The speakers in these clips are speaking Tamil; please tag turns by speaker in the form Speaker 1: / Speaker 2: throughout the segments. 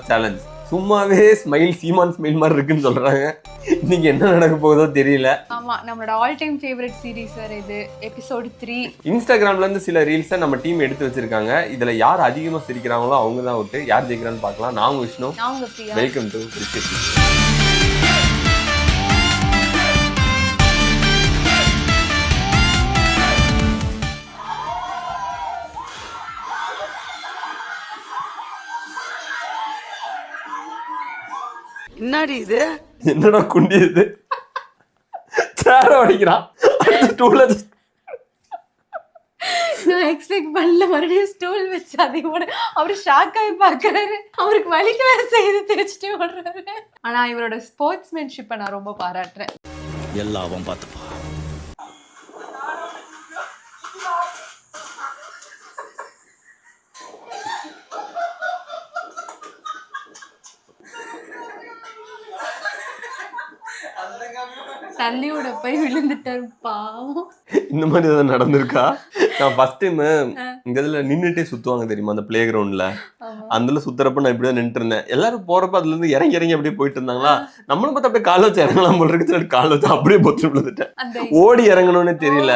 Speaker 1: சேலஞ்ச். சும்மாவே ஸ்மைல் சீமான் ஸ்மைல் மாதிரி இருக்குன்னு சொல்றாங்க. இன்னைக்கு என்ன நடக்க போகுதோ தெரியல.
Speaker 2: ஆமா, நம்மளோட all time favourite series sir இது, எபிசோட் 3.
Speaker 1: இன்ஸ்டாகிராம்ல இருந்து சில ரீல்ஸை நம்ம டீம் எடுத்து வச்சிருக்காங்க. இதுல யார் அதிகமா சிரிக்கிறாங்களோ அவங்க தான் அவுட். யார் ஜெயிக்கிறான்னு பார்க்கலாம். நான் உங்க விஷ்ணு.
Speaker 2: நான் உங்க பிரியா.
Speaker 1: Welcome to cricket.
Speaker 3: என்னடி இது?
Speaker 1: என்னடா குண்டி இது? சேர அடிக்கிறான்.
Speaker 2: நான் எக்ஸ்பெக்ட் பண்ணல, மறுபடியும் ஸ்டூல் வச்சு அதிகமான அவரு ஷாக் ஆகி பாக்குறாரு. அவருக்கு வலிக்கவே செய்து தெரிச்சுட்டு ஓடுறாரு. ஆனா இவரோட ஸ்போர்ட்ஸ்மேன்ஷிப்பை நான் ரொம்ப பாராட்டுறேன்.
Speaker 4: எல்லாவும் பார்த்துப்பா.
Speaker 2: தண்ணியோட போய் விழுந்துட்டாரு பாவம்.
Speaker 1: இந்த மாதிரி ஏதாவது நடந்திருக்கா? நான் ஃபர்ஸ்ட் டைம் இந்த இதுல நின்றுட்டே சுத்துவாங்க தெரியுமா, அந்த பிளே கிரவுண்ட்ல. அதுல சுத்துறப்ப நான் இப்படிதான் நின்று இருந்தேன். எல்லாரும் போறப்ப அதுல இருந்து இறங்கி இறங்கி அப்படியே போயிட்டு இருந்தாங்களா. நம்மளும் பார்த்து அப்படியே கால வச்சு இறங்கலாம் போல இருக்கு. கால வச்சு அப்படியே பொத்து விழுந்துட்டேன். ஓடி இறங்கணும்னு தெரியல.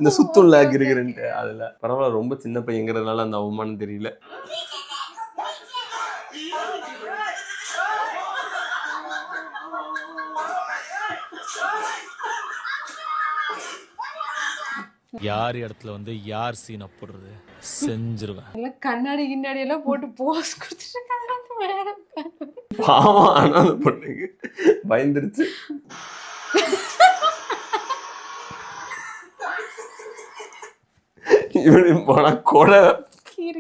Speaker 1: இந்த சுத்தும்ல கிரிக்கிறன்ட்டு அதுல பரவாயில்ல. ரொம்ப சின்ன பையங்கிறதுனால அந்த அவமானம் தெரியல.
Speaker 4: யார் இடத்துல வந்து யார் சீனை போடுறது செஞ்சிருவேன்.
Speaker 2: கண்ணாடி கிண்ணாடி எல்லாம் போட்டு போஸ் கொடுத்துட்டு
Speaker 1: பாவம். ஆனா அந்த பொண்ணுக்கு பயந்துருச்சு. இப்படி போனா கூட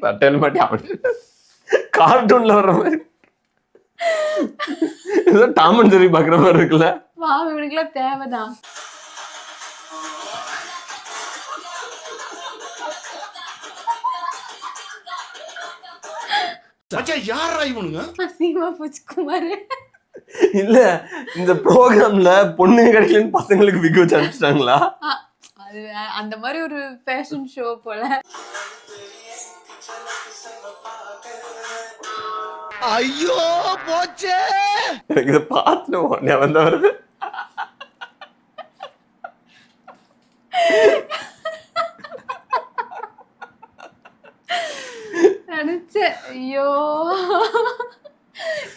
Speaker 1: தட்டையில மாட்டி அப்படி கார்ட்டூன்ல வர்ற மாதிரி ஏதோ டாம் அண்ட் ஜெர்ரி பாக்குற மாதிரி இருக்குல்ல.
Speaker 2: பாவம், இவனுக்குலாம் தேவைதான்.
Speaker 1: இல்ல இந்த ப்ரோக்ராம்ல பொண்ணு கிடைக்கலன்னு பசங்களுக்கு விக்க வச்சு அனுப்பிச்சிட்டாங்களா?
Speaker 2: அது அந்த மாதிரி ஒரு ஃபேஷன் ஷோ போல.
Speaker 4: ஐயோ போச்சே.
Speaker 1: எனக்கு இதை பார்த்து உடனே வந்து வருது.
Speaker 2: நினைச்சேன் ஐயோ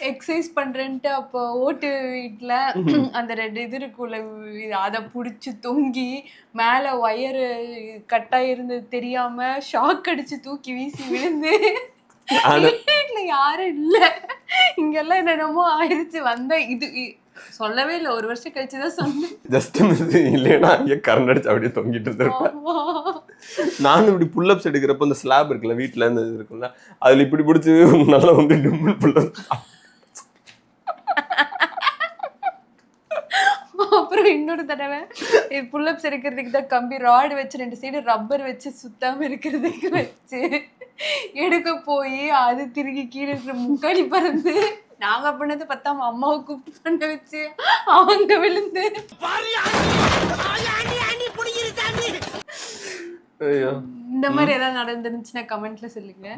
Speaker 2: எக்ஸசைஸ் பண்றேன்ட்டு அப்போ ஓட்டு வீட்டுல அந்த 2 இது இருக்குள்ள, அதை புடிச்சு தொங்கி மேல ஒயரு கட்டாய் இருந்தது தெரியாம ஷாக் அடிச்சு தூக்கி வீசி விழுந்து வீட்டுல யாரும் இல்ல. இங்கெல்லாம் என்னென்னமோ ஆயிடுச்சு. வந்த இது சொல்லவே இல்லை, 1 வருஷம் கழிச்சுதான் சொன்னேன்.
Speaker 1: Just miss. இல்லைன்னா அங்கே கரண்ட் அடிச்சு அப்படியே தொங்கிட்டு இருந்திருப்பேன். நானும் இப்படி புல்லப்ஸ் எடுக்கிறப்ப இந்த ஸ்லாப் இருக்குல்ல வீட்டுல இருந்து இருக்குல்ல, அதுல இப்படி பிடிச்சி நல்லா வந்து டிம்பிள் புல்லப்.
Speaker 2: அப்புறம் இன்னொரு தடவை புல்லப்ஸ் எடுக்கிறதுக்கு தான் கம்பி ராடு வச்சு 2 சைடு ரப்பர் வச்சு சுத்தாம இருக்கிறதுக்கு வச்சு எடுக்க போய் அது திரும்பி கீழே இருக்கிற முக்காடி பறந்து நாங்க பண்ணது பத்தாம அம்மாவை கூப்பிட்டு பண்ண வச்சு அவங்க விழுந்து. இந்த மாதிரி ஏதாவது நடந்துருந்துச்சுன்னா கமெண்ட்ல சொல்லுங்க.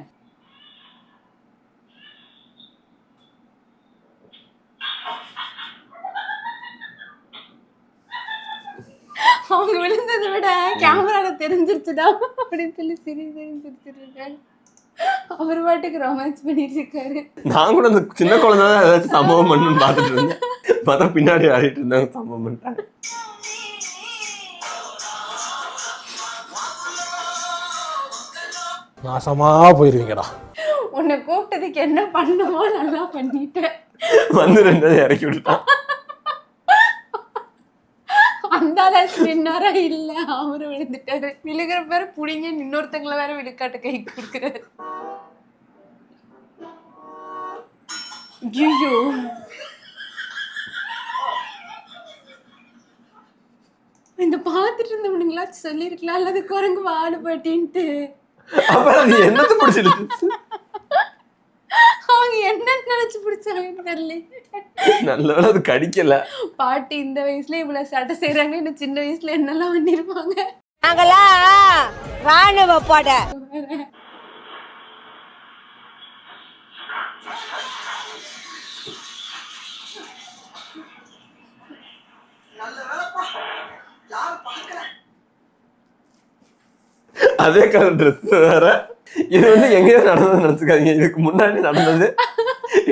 Speaker 2: அவங்க விழுந்ததை விட கேமரால தெரிஞ்சிருச்சுடா அப்படின்னு சொல்லி சிரிச்சிட்டு இருக்காங்க. அவர் பாட்டுக்கு ரொமான்ஸ் பண்ணிட்டு இருக்காரு.
Speaker 1: நான் கூட அந்த சின்ன குழந்தை தான் ஏதாச்சும் சம்பவம் பண்ணணும்னு பார்த்துட்டு இருந்தேன். பார்த்தா பின்னாடி ஆடிட்டு இருந்தாங்க, சம்பவம் பண்ணிட்டாங்க.
Speaker 5: நாசமா போயிருவீங்கடா.
Speaker 2: உன்னை கூப்பிட்டதுக்கு என்ன பண்ணுமோ நல்லா பண்ணிட்டேன்.
Speaker 1: வந்து 2 இறக்கி விட்டுட்டான்.
Speaker 2: அந்த அளவுக்கு நின்னாரா இல்ல, அவரு விழுந்துட்டாரு. விழுகிற பேரு புடிங்க இன்னொருத்தங்களை வேற விழுக்காட்ட கை கொடுக்குறாரு. ஐயோ இந்த பாத்துட்டு இருந்தவனுங்களா சொல்லிருக்கலாம் அல்லது குரங்கு வாடு பாட்டின்ட்டு.
Speaker 1: என்னத்தை பிடிச்சிருக்கு?
Speaker 2: அவங்க என்ன நினைச்சு பிடிச்சாங்க தெரியல.
Speaker 1: நல்ல அது கடிக்கல.
Speaker 2: பாட்டி இந்த வயசுல இவ்வளவு சட்டை செய்யறாங்க, இன்னும் சின்ன வயசுல என்னெல்லாம் பண்ணிருப்பாங்க.
Speaker 3: நாங்கெல்லாம் ராணுவ படை.
Speaker 1: அதே கலர் ட்ரெஸ் வேற. இது வந்து எங்கேயோ நடந்தது நினைச்சுக்காதீங்க, இதுக்கு முன்னாடி நடந்தது.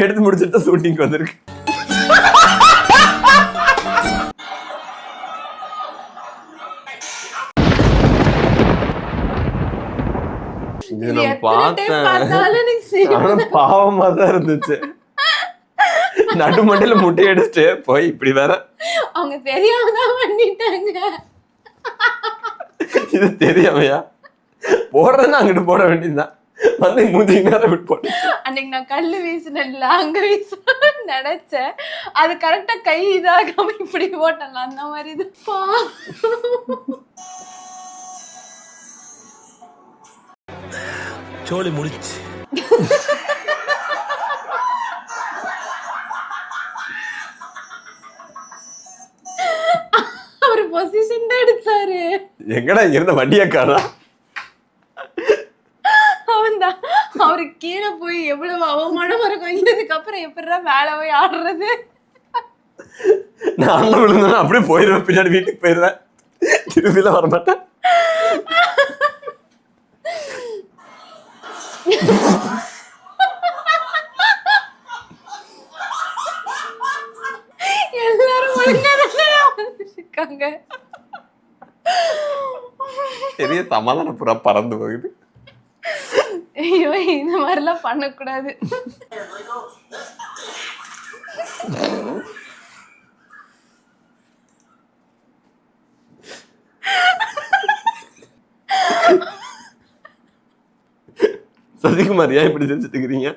Speaker 1: எடுத்து முடிச்சுட்டு ஷூட்டிங் வந்திருக்கு. இது நான் பார்த்தேன், ஆனா பாவமா தான் இருந்துச்சு. நடுமண்டையில முட்டை அடிச்சுட்டு போய் இப்படி வேற.
Speaker 2: அவங்க தெரியாம தான் பண்ணிட்டாங்க.
Speaker 1: இது தெரியாமையா போடுறதுன்னா அங்கிட்டு போட வேண்டியதுதான், வந்து மூஞ்சி நேரம் விட்டு போட்டு.
Speaker 2: அன்னைக்கு நான் கல்லு வீசினேன்ல, அங்க வீச நினைச்சேன், அது கரெக்டா கை இதாகாம இப்படி போட்டல, அந்த மாதிரி இதுப்பா.
Speaker 4: சோலி முடிச்சு.
Speaker 2: அவரு பொசிஷன் தான் எடுத்தாரு.
Speaker 1: எங்கடா இருந்த வண்டியை காணா.
Speaker 2: அவன்தான். அவரு கீழே போய் எவ்வளவு அவமானமா இருக்கும். இதுக்கு அப்புறம் எப்படிடா மேல போய் ஆடுறது.
Speaker 1: நான் அண்ணன் விழுந்தேன்னா அப்படியே போயிடுவேன், பின்னாடி வீட்டுக்கு போயிடுவேன், திரும்பிலாம் வரமாட்டேன்.
Speaker 2: எல்லாரும் இருக்காங்க.
Speaker 1: பெரிய சமாதான புறா பறந்து போகுது.
Speaker 2: ஐயோ, இந்த மாதிரிலாம் பண்ணக்கூடாது.
Speaker 1: சசிகுமார் ஏன் இப்படி செஞ்சுட்டு இருக்கிறீங்க?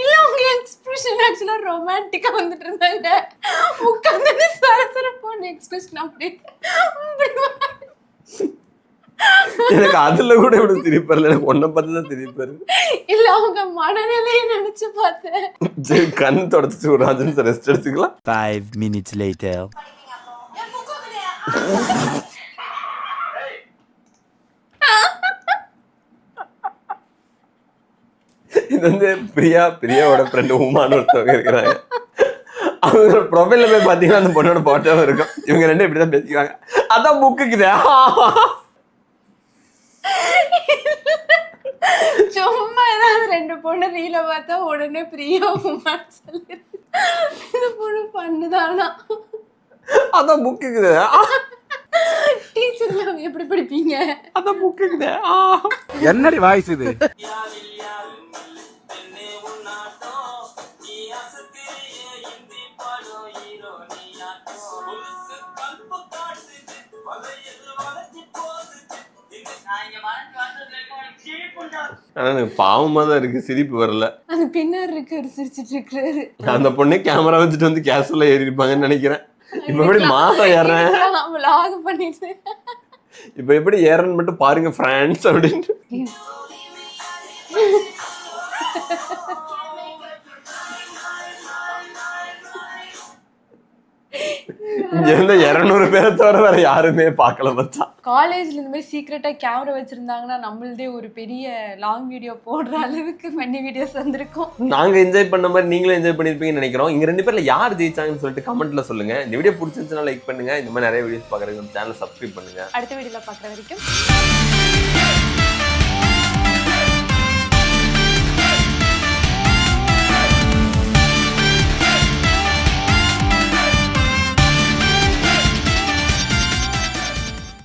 Speaker 2: இல்ல, உங்க எக்ஸ்பிரஷன் ஆக்சுவலா ரொமான்டிக்கா வந்துட்டு இருந்தாங்க. உட்கார்ந்து சரசரப்பான எக்ஸ்பிரஷன் அப்படி.
Speaker 1: எனக்கு அதுல கூட இவ்வளவு சிரிப்பு வரல, எனக்கு ஒன்ன பார்த்து தான் சிரிப்பு வருது.
Speaker 2: இல்ல, அவங்க மனநிலையை நினைச்சு பார்த்தேன்.
Speaker 1: சரி, கண் தொடச்சிட்டு ஒரு 5 நிமிஷம் ரெஸ்ட் எடுத்துக்கலாம்.
Speaker 4: 5 minutes later.
Speaker 1: இது வந்து பிரியாவோட ஃப்ரெண்டு உமான்னு ஒருத்தவங்க இருக்கிறாங்க. அவங்க ப்ரொஃபைல்ல போய் பாத்தீங்கன்னா அந்த பொண்ணோட போட்டோவும் இருக்கும். இவங்க ரெண்டும் இப்படிதான் பேசிக்குவாங்க. அதான் புக்குக்குதே.
Speaker 2: சும்மா ஏதாவது 2 பொண்ணு ரீல பார்த்தா உடனே பிரியா உமான்னு சொல்லி இந்த பொண்ணு பண்ணுதானா?
Speaker 1: அதான் புக்குக்குதே.
Speaker 2: டீச்சர்ல எப்படி படிப்பீங்க?
Speaker 1: அதான் புக்குக்குதே.
Speaker 5: என்னடி வாய்ஸ் இது?
Speaker 1: ஆனா எனக்கு பாவமா தான் இருக்கு, சிரிப்பு வரல.
Speaker 2: அது பின்னாடி இருக்கு, சிரிச்சிட்டு இருக்காரு.
Speaker 1: அந்த பொண்ணு கேமரா வச்சுட்டு வந்து கேஸ்ல ஏறி இருப்பாங்கன்னு நினைக்கிறேன். இப்ப எப்படி மாசம் ஏறேன்,
Speaker 2: vlog பண்ணிட்டு
Speaker 1: இப்ப எப்படி ஏறன்னு மட்டும் பாருங்க ஃப்ரெண்ட்ஸ் அப்படின்னு. இங்க இருந்த 200 பேரை தவிர வேற யாருமே பார்க்கல மச்சான்.
Speaker 2: காலேஜ்ல இந்த மாதிரி சீக்ரெட்டா கேமரா வச்சிருந்தாங்கன்னா நம்மளதே ஒரு பெரிய லாங் வீடியோ போடுற அளவுக்கு ஃபன்னி வீடியோஸ் வந்திருக்கும்.
Speaker 1: நாங்க என்ஜாய் பண்ண மாதிரி நீங்களும் என்ஜாய் பண்ணிருப்பீங்கன்னு நினைக்கிறோம். இங்க 2 பேர்ல யார் ஜெயிச்சாங்கன்னு சொல்லிட்டு கமெண்ட்ல சொல்லுங்க. இந்த வீடியோ பிடிச்சிருந்துச்சுன்னா லைக் பண்ணுங்க. இந்த மாதிரி நிறைய வீடியோஸ் பாக்குறதுக்கு சேனல் சப்ஸ்கிரைப் பண்ணுங்க.
Speaker 2: அடுத்த வீடியோல பாக்குற வரைக்கும்